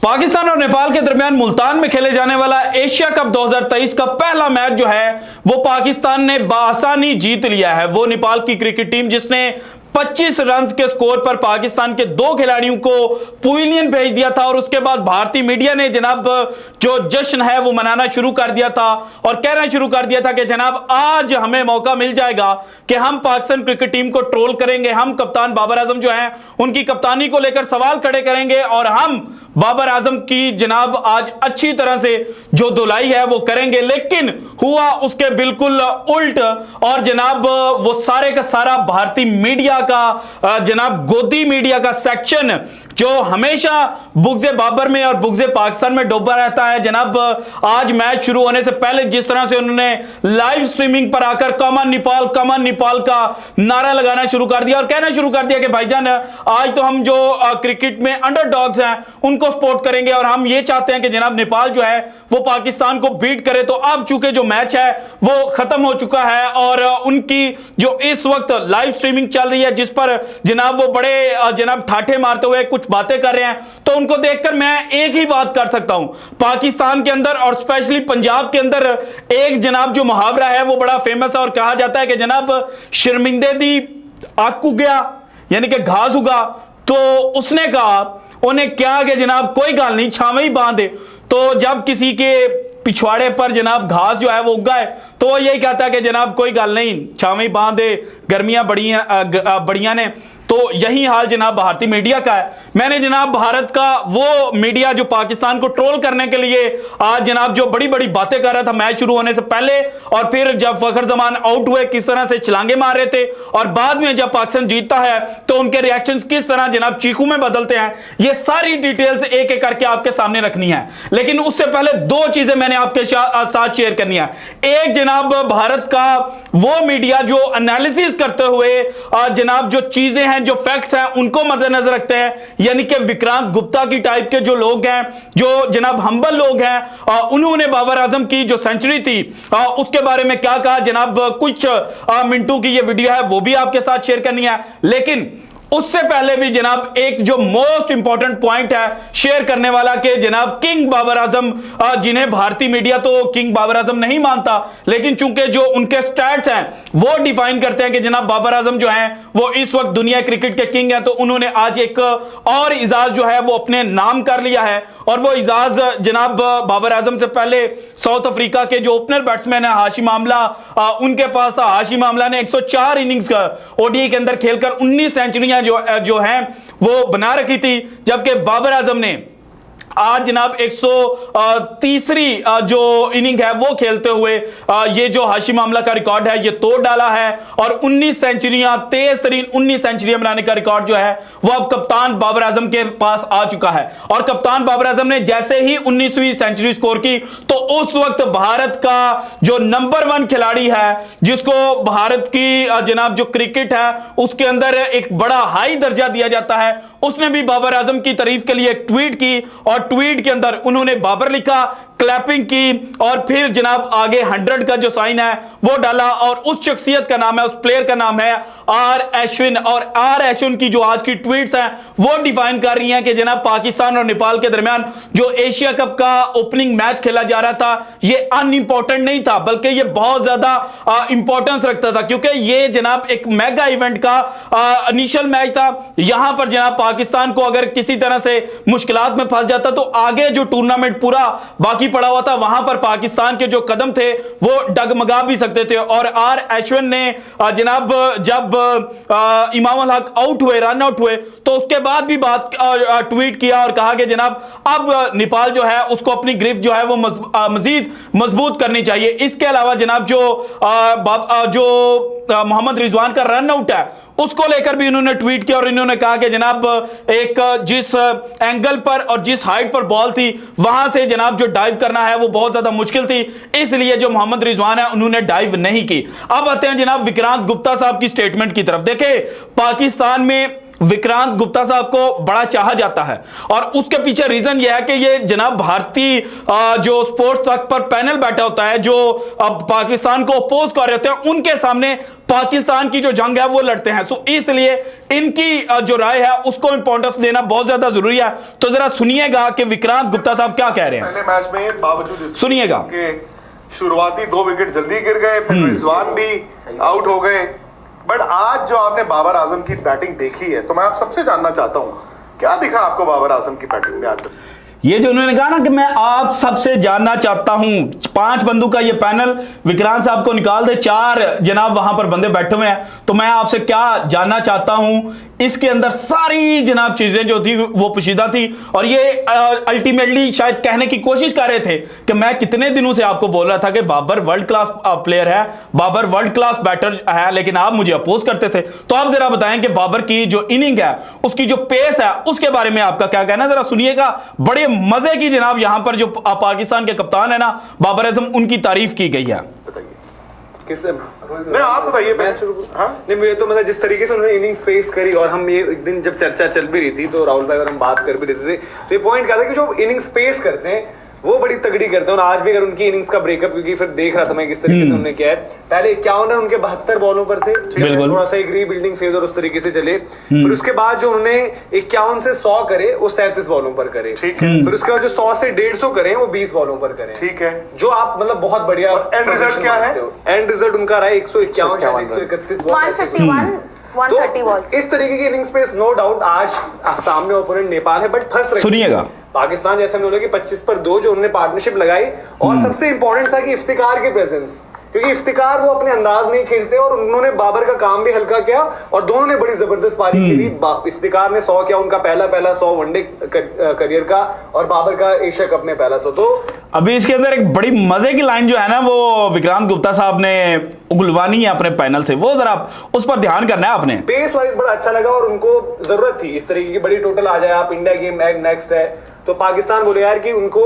पाकिस्तान और नेपाल के दरमियान मुल्तान में खेले जाने वाला एशिया कप 2023 का पहला मैच जो है वो पाकिस्तान ने बासानी जीत लिया है। वो नेपाल की क्रिकेट टीम जिसने 25 रन के स्कोर पर पाकिस्तान के दो खिलाड़ियों को पवेलियन भेज दिया था और उसके बाद भारतीय मीडिया ने जनाब जो जश्न है वो मनाना शुरू कर दिया था और कहना शुरू कर दिया था कि जनाब आज हमें मौका मिल जाएगा कि हम पाकिस्तान क्रिकेट टीम को ट्रोल करेंगे, हम कप्तान बाबर आजम जो हैं उनकी कप्तानी को लेकर सवाल खड़े करेंगे और हम बाबर आजम की जनाब आज अच्छी तरह से जो धुलाई है वो करेंगे। लेकिन हुआ उसके बिल्कुल उल्ट और जनाब वो सारे का सारा भारतीय मीडिया का जनाब गोदी मीडिया का सेक्शन जो हमेशा बुग़्ज़े बाबर में और बुग़्ज़े पाकिस्तान में डूबा रहता है, जनाब आज मैच शुरू होने से पहले जिस तरह से उन्होंने लाइव स्ट्रीमिंग पर आकर कमन नेपाल का नारा लगाना शुरू कर दिया और कहना शुरू कर दिया कि भाईजान आज तो हम जो क्रिकेट में अंडरडॉग्स हैं उनको सपोर्ट करेंगे और हम ये चाहते हैं कि जनाब नेपाल जो है वो पाकिस्तान को बीट करे। तो अब चूंकि जो मैच है वो खत्म हो चुका है और उनकी जो इस वक्त लाइव स्ट्रीमिंग चल रही है जिस पर जनाब वो बड़े जनाब ठाठे मारते हुए कुछ बातें कर रहे हैं, तो उनको देखकर मैं एक ही बात कर सकता हूं। पाकिस्तान के अंदर और स्पेशली पंजाब के अंदर एक जनाब जो मुहावरा है वो बड़ा फेमस है और कहा जाता है कि जनाब शर्मिंदे दी आग उगया यानी कि घास उगा। तो उसने कहा उन्हें क्या कि जनाब कोई गाल नहीं छावे ही बांधे। तो जब किसी के पिछवाड़े पर जनाब घास जो है वो उगा है तो वो यही कहता है कि जनाब कोई गाल नहीं छावे बांधे गर्मियां बढ़िया ने। तो यही हाल जनाब भारतीय मीडिया का है। मैंने जनाब भारत का वो मीडिया जो पाकिस्तान को ट्रोल करने के लिए आज जनाब जो बड़ी बड़ी बातें कर रहा था मैच शुरू होने से पहले और फिर जब फखर जमान आउट हुए किस तरह से छलांगे मार रहे थे और बाद में जब पाकिस्तान जीतता है तो उनके रिएक्शन किस तरह जनाब चीखू में बदलते हैं, ये सारी डिटेल्स एक एक करके आपके सामने रखनी है। लेकिन उससे पहले दो चीजें मैंने आपके साथ शेयर करनी है। एक जनाब भारत का वो मीडिया जो एनालिसिस करते हुए जनाब जो चीजें हैं जो फैक्ट्स हैं उनको मद्देनजर रखते हैं, यानी कि विक्रांत गुप्ता की टाइप के जो लोग हैं जो जनाब हम्बल लोग हैं उन्होंने बाबर आजम की जो सेंचुरी थी उसके बारे में क्या कहा। जनाब कुछ मिनटों की ये वीडियो है वो भी आपके साथ शेयर करनी है। लेकिन उससे पहले भी जनाब एक जो मोस्ट इंपॉर्टेंट पॉइंट है शेयर करने वाला कि जनाब किंग बाबर आजम जिन्हें भारतीय मीडिया तो किंग बाबर आजम नहीं मानता, लेकिन चूंकि जो उनके स्टैट्स हैं वो डिफाइन करते हैं कि जनाब बाबर आजम जो हैं वो इस वक्त दुनिया क्रिकेट के किंग हैं। तो उन्होंने आज एक और इजाज जो है वो अपने नाम कर लिया है और वो इजाज जनाब बाबर आजम से पहले साउथ अफ्रीका के जो ओपनर बैट्समैन है हाशिम आमला उनके पास था। हाशिम आमला ने 104 इनिंग्स का ओडीआई के अंदर खेलकर 19 सेंचुरियां जो हैं वो बना रखी थी, जबकि बाबर आजम ने आज जनाब 130वीं जो इनिंग है वो खेलते हुए ये जो हाशिम आमला का रिकॉर्ड है ये तोड़ डाला है और 19 सेंचुरियां तेज तरीन 19 सेंचुरियां बनाने का रिकॉर्ड जो है वो अब कप्तान बाबर आजम के पास आ चुका है। और कप्तान बाबर आजम ने जैसे ही 19वीं सेंचुरी स्कोर की तो उस वक्त भारत का जो नंबर 1 खिलाड़ी है जिसको भारत की जनाब जो क्रिकेट है उसके अंदर एक बड़ा हाई दर्जा दिया जाता है, उसने भी बाबर आजम की तारीफ के लिए एक ट्वीट की और ट्वीट के अंदर उन्होंने बाबर लिखा, क्लैपिंग की और फिर जनाब आगे 100 का जो साइन है वो डाला और उस शख्सियत का नाम है उस प्लेयर का नाम है आर अश्विन। और आर अश्विन की जो आज की ट्वीट्स हैं वो डिफाइन कर रही हैं कि जनाब पाकिस्तान और नेपाल के दरमियान जो एशिया कप का ओपनिंग मैच खेला जा रहा था ये अनइंपॉर्टेंट नहीं था बल्कि ये बहुत ज्यादा इंपॉर्टेंस रखता था, क्योंकि ये जनाब एक मेगा इवेंट का इनिशियल मैच था। यहां पर जनाब पाकिस्तान को अगर किसी तरह से मुश्किलात में फंस जाता तो आगे जो टूर्नामेंट पूरा बाकी पड़ा हुआ था वहां पर पाकिस्तान के जो कदम थे वो डगमगा भी सकते थे। और आर अश्विन ने जनाब जब इमाम उल हक आउट हुए रन आउट हुए तो उसके बाद भी बात ट्वीट किया और कहा कि जनाब अब नेपाल जो है उसको अपनी गिरफ्त जो है वो मजीद मजबूत करनी चाहिए। इसके अलावा जनाब जो मोहम्मद रिजवान का रन आउट है उसको लेकर भी इन्होंने ट्वीट किया और इन्होंने कहा कि जनाब एक जिस एंगल पर और जिस हाइट पर बॉल थी वहां से जनाब जो डाइव करना है वो बहुत ज्यादा मुश्किल थी, इसलिए जो मोहम्मद रिजवान है उन्होंने डाइव नहीं की। अब आते हैं जनाब विक्रांत गुप्ता साहब की स्टेटमेंट की तरफ। देखें पाकिस्तान में विक्रांत गुप्ता साहब को बड़ा चाहा जाता है और उसके पीछे रीजन यह है कि ये जनाब भारतीय जो स्पोर्ट्स तक पर पैनल बैठा होता है, जो पाकिस्तान को अपोज कर रहे होते हैं, उनके सामने पाकिस्तान की जो जंग है वो लड़ते हैं। सो इसलिए इनकी जो राय है उसको इंपॉर्टेंस देना बहुत ज्यादा जरूरी है। तो जरा सुनिएगा कि विक्रांत गुप्ता साहब क्या कह रहे हैं। पहले मैच में बावजूद सुनिएगा शुरुआती 2 विकेट जल्दी गिर गए, फिर रिजवान भी आउट हो गए, बट आज जो आपने बाबर आजम की बैटिंग देखी है, तो मैं आप सबसे जानना चाहता हूं क्या दिखा आपको बाबर आजम की बैटिंग में आज तक? ये जो उन्होंने कहा ना कि मैं आप सबसे जानना चाहता हूं, 5 बंदों का ये पैनल, विक्रांत साहब को निकाल दे, 4 जनाब वहां पर बंदे बैठे हुए हैं, तो मैं आपसे क्या जानना चाहता हूं, इसके अंदर सारी जनाब चीजें जो थी वो पोशीदा थी। और ये अल्टीमेटली शायद कहने की कोशिश कर रहे थे कि मैं कितने दिनों से आपको बोल रहा था कि बाबर वर्ल्ड क्लास प्लेयर है, बाबर वर्ल्ड क्लास बैटर है, लेकिन आप मुझे अपोज करते थे। तो आप जरा बताएं कि बाबर की जो इनिंग है, उसकी जो पेस है, उसके बारे में आपका क्या कहना है, जरा सुनिएगा। बड़े मजे की जनाब यहां पर जो पाकिस्तान के कप्तान है ना बाबर आजम, उनकी तारीफ की गई है। किससे? नहीं, आप बताइए। नहीं, मुझे तो मतलब जिस तरीके से उन्होंने इनिंग्स पेश करी, और हम ये एक दिन जब चर्चा चल भी रही थी तो राहुल भाई और हम बात कर भी रहे थे, तो ये पॉइंट क्या था कि जो इनिंग्स पेश करते हैं वो बड़ी तगड़ी करते हैं। और आज भी अगर उनकी इनिंग्स का ब्रेकअप, क्योंकि फिर देख रहा था मैं किस तरीके से उन्होंने किया है, पहले 51 रन उनके 72 बॉलों पर थे, थोड़ा सा एक रीबिल्डिंग फेज और उस तरीके से चले। फिर उसके बाद जो उन्होंने 51 से 100 करे वो 37 बॉलों पर करे, ठीक है। फिर उसके बाद जो 100 से 150 करे वो 20 बॉलों पर करे, ठीक है, जो आप मतलब बहुत बढ़िया। एंड रिजल्ट क्या है? एंड रिजल्ट उनका रहा 151 131 तो इस तरीके की इनिंग्स पे नो डाउट आज सामने ओपोनेंट नेपाल है, बट फंस रहे। सुनिएगा पाकिस्तान जैसे हमने बोला कि 25 पर 2 जो उन्होंने पार्टनरशिप लगाई, और सबसे इंपॉर्टेंट था कि इफ्तिकार की प्रेजेंस, क्योंकि इफ्तिकार वो अपने अंदाज में ही खेलते हैं और उन्होंने बाबर का काम भी हल्का किया और दोनों ने बड़ी जबरदस्त पारी खेली। इफ्तिकार ने 100 किया, उनका पहला 100 वनडे करियर का, और बाबर का एशिया कप में पहला 100। तो अभी इसके अंदर एक बड़ी मजे की लाइन जो है ना वो विक्रांत गुप्ता साहब ने उगलवानी है अपने पैनल से, वो जरा उस पर ध्यान करना है आपने। पेस वाइज बड़ा अच्छा लगा और उनको जरूरत थी इस तरीके की बड़ी टोटल आ जाए। आप इंडिया गेम नेक्स्ट है तो पाकिस्तान बोले यार कि उनको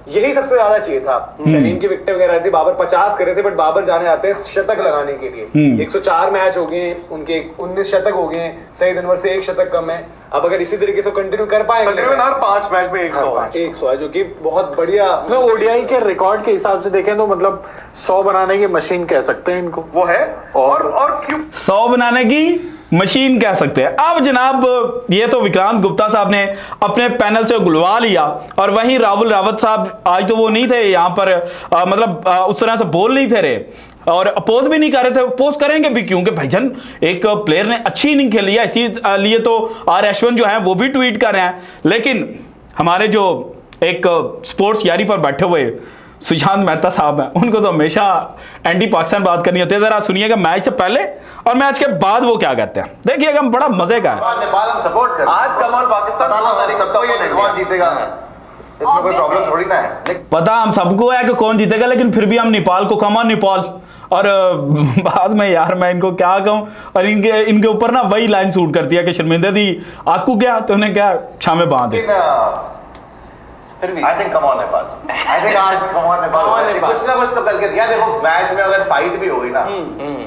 यही सबसे ज्यादा चाहिए था। शहीन की विकेट वगैरह थी, बाबर 50 करे थे, बट बाबर जाने आते हैं शतक लगाने के लिए। 104 मैच हो गए उनके, 19 शतक हो गए, सईद अनवर से 1 शतक कम है। अब अगर इसी तरीके से कंटिन्यू कर पाएंगे, तकरीबन हर 5 मैच में 100 है, जो कि बहुत बढ़िया। ओडीआई के रिकॉर्ड के हिसाब से देखें तो मतलब 100 बनाने की मशीन कह सकते हैं इनको, वो है। और क्यों 100 बनाने की मशीन कह सकते हैं। अब जनाब ये तो विक्रांत गुप्ता साहब ने अपने पैनल से गुलवा लिया, और वहीं राहुल रावत साहब आज तो वो नहीं थे यहाँ पर, मतलब उस तरह से बोल नहीं थे रहे और अपोज भी नहीं कर रहे थे। अपोज करेंगे भी क्योंकि भाईजान एक प्लेयर ने अच्छी इनिंग खेली है, इसीलिए तो आर यशवंत जो है वो भी ट्वीट कर रहे हैं। लेकिन हमारे जो एक स्पोर्ट्स यारी पर बैठे हुए सुशांत मेहता साहब हैं, उनको तो हमेशा एंटी पाकिस्तान बात करनी होती है। जरा सुनिएगा मैच से पहले और मैच के बाद वो क्या कहते हैं, देखिएगा बड़ा मजे का है। नेपाल हम सपोर्ट कर, आज कमान पाकिस्तान सबको ये कौन जीतेगा, इसमें कोई प्रॉब्लम थोड़ी ना है। पता हम सबको है कि कौन जीतेगा, लेकिन फिर भी हम नेपाल को कमान नेपाल। और बाद में यार मैं इनको क्या कहूं, और इनके ऊपर ना वही लाइन सूट करती है कि शर्मिंदा दी आकू गया तो उन्हें क्या छामे बांध। फिर भी I think come on Nepal, I think आज come on नेपाल कुछ ना कुछ तो करके दिया। देखो मैच में अगर फाइट भी होगी ना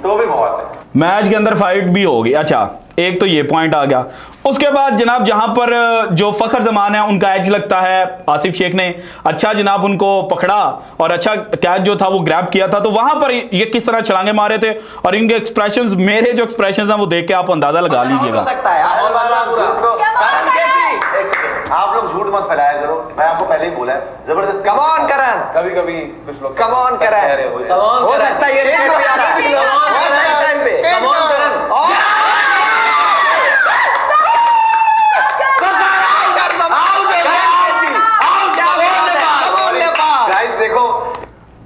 तो भी बहुत है, मैच के अंदर फाइट भी होगी। अच्छा एक तो ये पॉइंट आ गया। उसके बाद जनाब जहां पर जो फखर जमान है उनका एज लगता है, आसिफ शेख ने अच्छा जनाब उनको पकड़ा और अच्छा कैच जो था वो ग्रैब किया था, तो वहां पर ये किस तरह छलांगे मारे थे और इनके एक्सप्रेशंस, मेरे जो एक्सप्रेशंस हैं वो देख के आप अंदाजा लगा लीजिएगा। आप लोग झूठ मत फैलाया करो, मैं आपको पहले ही बोला है जबरदस्त। कम ऑन करण, कभी कुछ लोग कम ऑन करण हो सकता है ये रेट पे आ रहा है, टाइम पे कम ऑन करण। देखो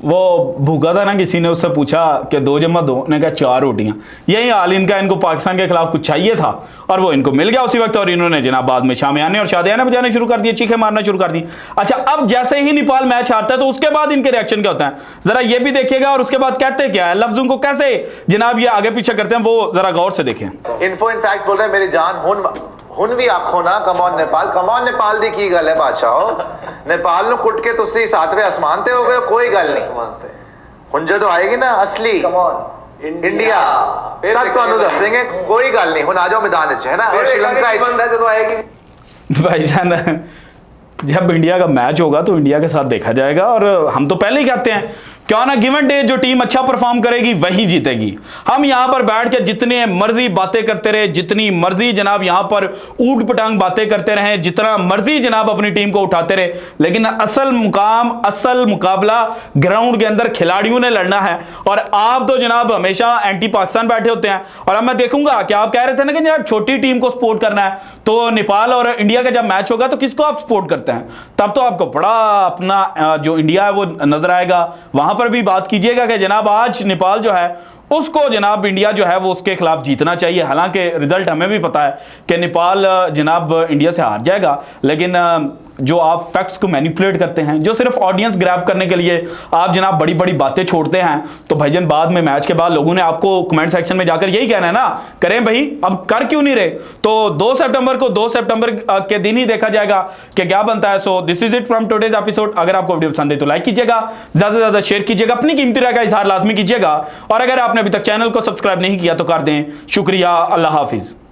वो भूखा था ना, किसी ने उससे पूछा कि 2 जमा 2, ने कहा 4 रोटियां। यही हाल इनका, इनको पाकिस्तान के खिलाफ कुछ चाहिए था और वो इनको मिल गया उसी वक्त, और इन्होंने जनाब बाद में शामियाने और शादियाने बजाने शुरू कर दिए, चीखें मारना शुरू कर दी। अच्छा अब जैसे ही नेपाल मैच हारता है तो उसके बाद इनके रिएक्शन क्या होता है जरा ये भी देखिएगा, और उसके बाद कहते क्या है, लफ्जों को कैसे जनाब ये आगे पीछे करते हैं वो जरा गौर से देखें। इन्फो इनफैक्ट बोल रहे हैं मेरी जान हुन भी आखो ना कमॉन नेपाल दी की गल है बादशाह। नेपाल नु कुट के तुसी 7वें आसमान ते हो गए, कोई गल नहीं। हुन जो आएगी ना असली इंडिया फिर तक ਤੁਹਾਨੂੰ ਦੱਸ देंगे कोई गल नहीं हुन आ जाओ मैदान च है ना और श्रीलंका बंदा जो आएगी भाईजान जब इंडिया का मैच होगा तो इंडिया के साथ देखा जाएगा और हम तो पहले ही कहते हैं क्यों ना गिवन डे जो टीम अच्छा परफॉर्म करेगी वही जीतेगी। हम यहां पर बैठ के जितने मर्जी बातें करते रहे, जितनी मर्जी जनाब यहां पर ऊट पटांग बातें करते रहे, जितना मर्जी जनाब अपनी टीम को उठाते रहे, लेकिन असल मुकाम असल मुकाबला ग्राउंड के अंदर खिलाड़ियों ने लड़ना है। और आप तो जनाब हमेशा एंटी पाकिस्तान बैठे होते हैं। और अब मैं देखूंगा कि आप कह रहे थे ना कि जब छोटी टीम को सपोर्ट करना है तो नेपाल और इंडिया का जब मैच होगा तो किसको आप सपोर्ट करते हैं, तब तो आपको बड़ा अपना जो इंडिया है वो नजर आएगा। वहां पर भी बात कीजिएगा कि जनाब आज नेपाल जो है उसको जनाब इंडिया जो है वो उसके खिलाफ जीतना चाहिए। हालांकि रिजल्ट हमें भी पता है कि नेपाल जनाब इंडिया से हार जाएगा, लेकिन जो आप फैक्ट्स को मैनिपुलेट करते हैं, जो सिर्फ ऑडियंस ग्रैब करने के लिए आप जनाब बड़ी बड़ी बातें छोड़ते हैं, तो भाईजान बाद में मैच के बाद लोगों ने आपको कमेंट सेक्शन में जाकर यही कहना है ना, करें भाई अब कर क्यों नहीं रहे। तो 2 सितंबर को 2 सितंबर के दिन ही देखा जाएगा कि क्या बनता है। So this is it from today's episode. अगर आपको वीडियो पसंद है तो लाइक कीजिएगा, ज्यादा से ज्यादा शेयर कीजिएगा, अपनी कीमती राय का इजहार लाजमी कीजिएगा, और अगर आपने अभी तक चैनल को सब्सक्राइब नहीं किया तो कर दें। शुक्रिया, अल्लाह हाफिज।